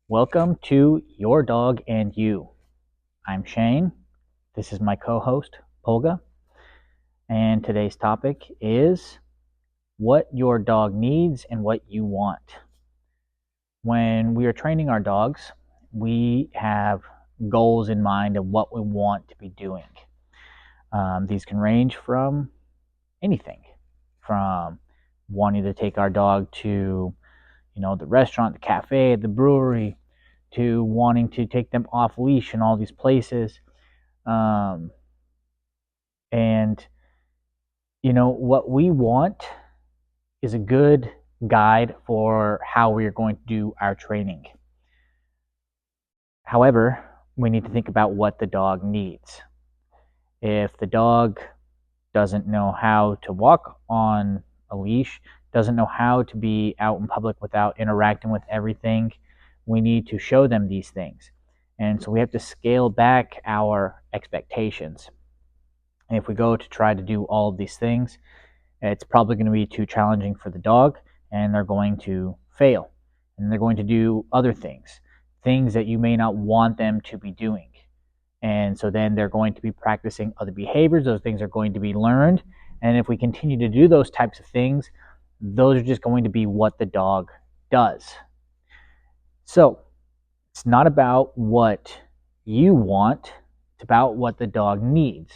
Welcome to Your Dog and You. I'm Shane. This is my co host, Polga. And today's topic is what your dog needs and what you want. When we are training our dogs, we have goals in mind of what we want to be doing. These can range from anything, from wanting to take our dog to the restaurant, the cafe, the brewery, to wanting to take them off leash in all these places. Um, and what we want is a good guide for how we are going to do our training. However, we need to think about what the dog needs. If the dog doesn't know how to walk on a leash, doesn't know how to be out in public without interacting with everything, we need to show them these things. And so we have to scale back our expectations. And if we go to try to do all of these things, it's probably going to be too challenging for the dog, and they're going to fail. And they're going to do other things that you may not want them to be doing. And so then they're going to be practicing other behaviors. Those things are going to be learned. And if we continue to do those types of things, those are just going to be what the dog does. So it's not about what you want, it's about what the dog needs.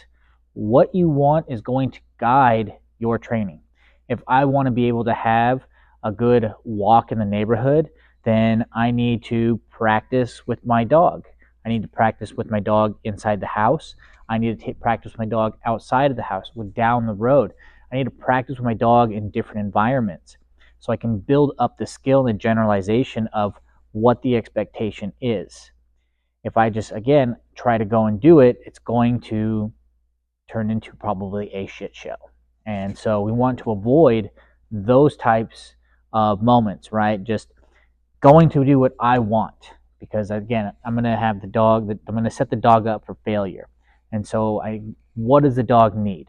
What you want is going to guide your training. If I want to be able to have a good walk in the neighborhood, then I need to practice with my dog. I need to practice with my dog inside the house. I need to practice with my dog outside of the house, down the road. I need to practice with my dog in different environments so I can build up the skill and the generalization of what the expectation is. If I just, again, try to go and do it, it's going to turn into probably a shit show. And so we want to avoid those types of moments, right? Just going to do what I want, because again, I'm going to have I'm going to set the dog up for failure. And so what does the dog need?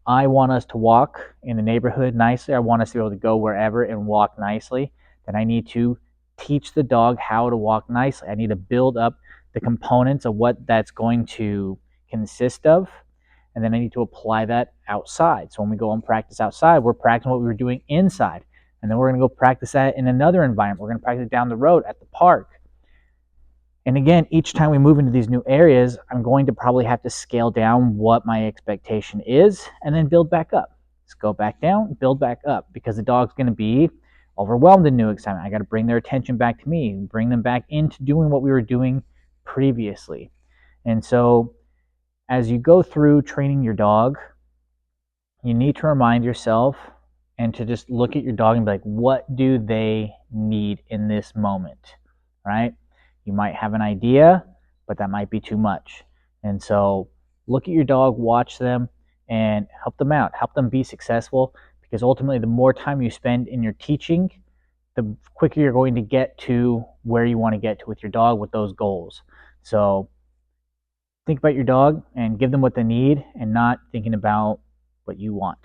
I want us to walk in the neighborhood nicely. I want us to be able to go wherever and walk nicely. Then I need to teach the dog how to walk nicely. I need to build up the components of what that's going to consist of. And then I need to apply that outside. So when we go and practice outside, we're practicing what we were doing inside. And then we're going to go practice that in another environment. We're going to practice down the road at the park. And again, each time we move into these new areas, I'm going to probably have to scale down what my expectation is and then build back up. Just go back down, build back up, because the dog's going to be overwhelmed in new excitement. I got to bring their attention back to me, bring them back into doing what we were doing previously. And so as you go through training your dog, you need to remind yourself and to just look at your dog and be like, what do they need in this moment, right? You might have an idea, but that might be too much. And so look at your dog, watch them, and help them out. Help them be successful, because ultimately the more time you spend in your teaching, the quicker you're going to get to where you want to get to with your dog with those goals. So think about your dog and give them what they need, and not thinking about what you want.